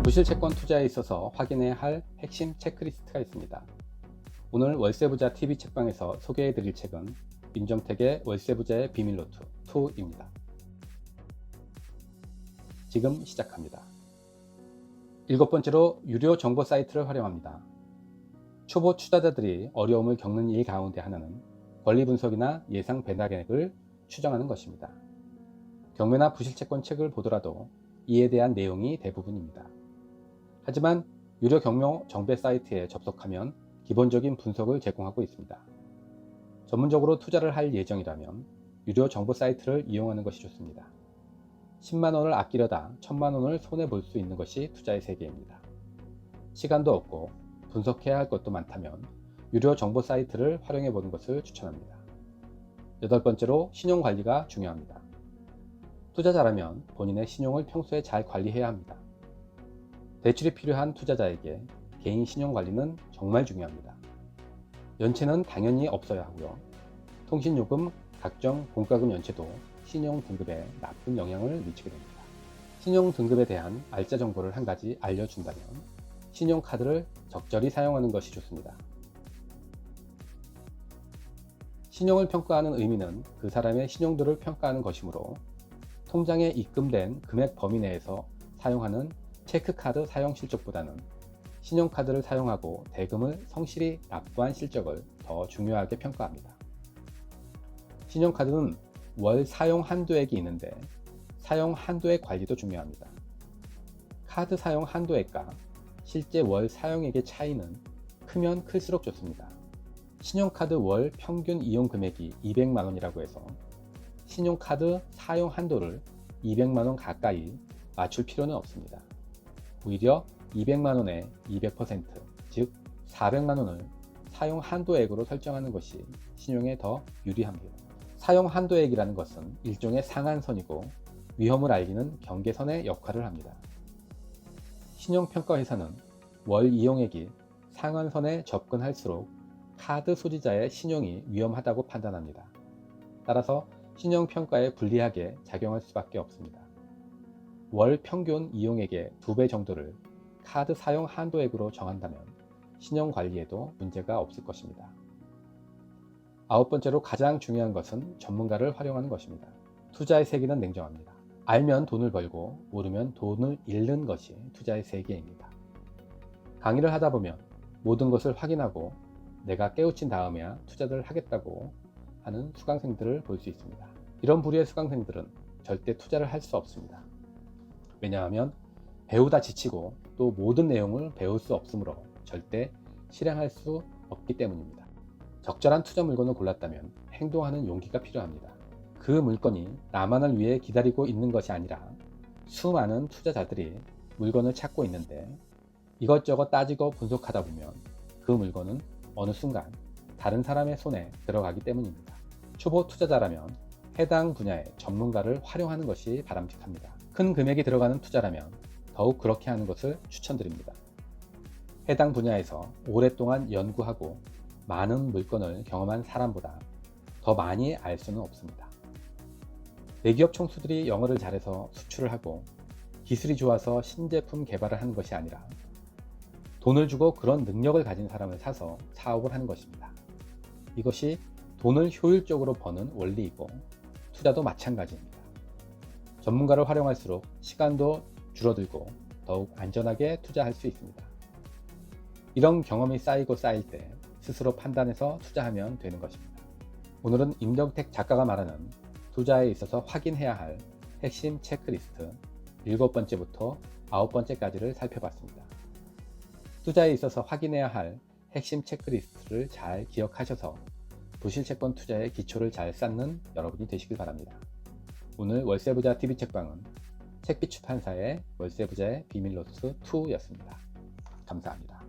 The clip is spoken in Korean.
부실채권 투자에 있어서 확인해야 할 핵심 체크리스트가 있습니다. 오늘 월세부자 TV 책방에서 소개해드릴 책은 민정택의 월세부자의 비밀노트 2입니다. 지금 시작합니다. 7번째로 유료 정보 사이트를 활용합니다. 초보 투자자들이 어려움을 겪는 일 가운데 하나는 권리 분석이나 예상 배당액을 추정하는 것입니다. 경매나 부실채권 책을 보더라도 이에 대한 내용이 대부분입니다. 하지만 유료 경매 정배 사이트에 접속하면 기본적인 분석을 제공하고 있습니다. 전문적으로 투자를 할 예정이라면 유료 정보 사이트를 이용하는 것이 좋습니다. 10만원을 아끼려다 1000만원을 손해볼 수 있는 것이 투자의 세계입니다. 시간도 없고 분석해야 할 것도 많다면 유료 정보 사이트를 활용해 보는 것을 추천합니다. 8번째로 신용관리가 중요합니다. 투자자라면 본인의 신용을 평소에 잘 관리해야 합니다. 대출이 필요한 투자자에게 개인 신용관리는 정말 중요합니다. 연체는 당연히 없어야 하고요. 통신요금, 각종 공과금 연체도 신용등급에 나쁜 영향을 미치게 됩니다. 신용등급에 대한 알짜 정보를 한 가지 알려준다면 신용카드를 적절히 사용하는 것이 좋습니다. 신용을 평가하는 의미는 그 사람의 신용도를 평가하는 것이므로 통장에 입금된 금액 범위 내에서 사용하는 체크카드 사용 실적보다는 신용카드를 사용하고 대금을 성실히 납부한 실적을 더 중요하게 평가합니다. 신용카드는 월 사용 한도액이 있는데 사용 한도액 관리도 중요합니다. 카드 사용 한도액과 실제 월 사용액의 차이는 크면 클수록 좋습니다. 신용카드 월 평균 이용 금액이 200만원이라고 해서 신용카드 사용 한도를 200만원 가까이 맞출 필요는 없습니다. 오히려 200만원에 200%, 즉 400만원을 사용 한도액으로 설정하는 것이 신용에 더 유리합니다. 사용 한도액이라는 것은 일종의 상한선이고 위험을 알리는 경계선의 역할을 합니다. 신용평가회사는 월 이용액이 상한선에 접근할수록 카드 소지자의 신용이 위험하다고 판단합니다. 따라서 신용평가에 불리하게 작용할 수밖에 없습니다. 월 평균 이용액의 2배 정도를 카드 사용 한도액으로 정한다면 신용관리에도 문제가 없을 것입니다. 9번째로 가장 중요한 것은 전문가를 활용하는 것입니다. 투자의 세계는 냉정합니다. 알면 돈을 벌고 모르면 돈을 잃는 것이 투자의 세계입니다. 강의를 하다 보면 모든 것을 확인하고 내가 깨우친 다음에야 투자를 하겠다고 하는 수강생들을 볼 수 있습니다. 이런 부류의 수강생들은 절대 투자를 할 수 없습니다. 왜냐하면 배우다 지치고 또 모든 내용을 배울 수 없으므로 절대 실행할 수 없기 때문입니다. 적절한 투자 물건을 골랐다면 행동하는 용기가 필요합니다. 그 물건이 나만을 위해 기다리고 있는 것이 아니라 수많은 투자자들이 물건을 찾고 있는데 이것저것 따지고 분석하다 보면 그 물건은 어느 순간 다른 사람의 손에 들어가기 때문입니다. 초보 투자자라면 해당 분야의 전문가를 활용하는 것이 바람직합니다. 큰 금액이 들어가는 투자라면 더욱 그렇게 하는 것을 추천드립니다. 해당 분야에서 오랫동안 연구하고 많은 물건을 경험한 사람보다 더 많이 알 수는 없습니다. 대기업 총수들이 영어를 잘해서 수출을 하고 기술이 좋아서 신제품 개발을 하는 것이 아니라 돈을 주고 그런 능력을 가진 사람을 사서 사업을 하는 것입니다. 이것이 돈을 효율적으로 버는 원리이고 투자도 마찬가지입니다. 전문가를 활용할수록 시간도 줄어들고 더욱 안전하게 투자할 수 있습니다. 이런 경험이 쌓이고 쌓일 때 스스로 판단해서 투자하면 되는 것입니다. 오늘은 임정택 작가가 말하는 투자에 있어서 확인해야 할 핵심 체크리스트 7번째부터 9번째까지를 살펴봤습니다. 투자에 있어서 확인해야 할 핵심 체크리스트를 잘 기억하셔서 부실채권 투자의 기초를 잘 쌓는 여러분이 되시길 바랍니다. 오늘 월세부자 TV 책방은 책빛 출판사의 월세부자의 비밀노트 2였습니다. 감사합니다.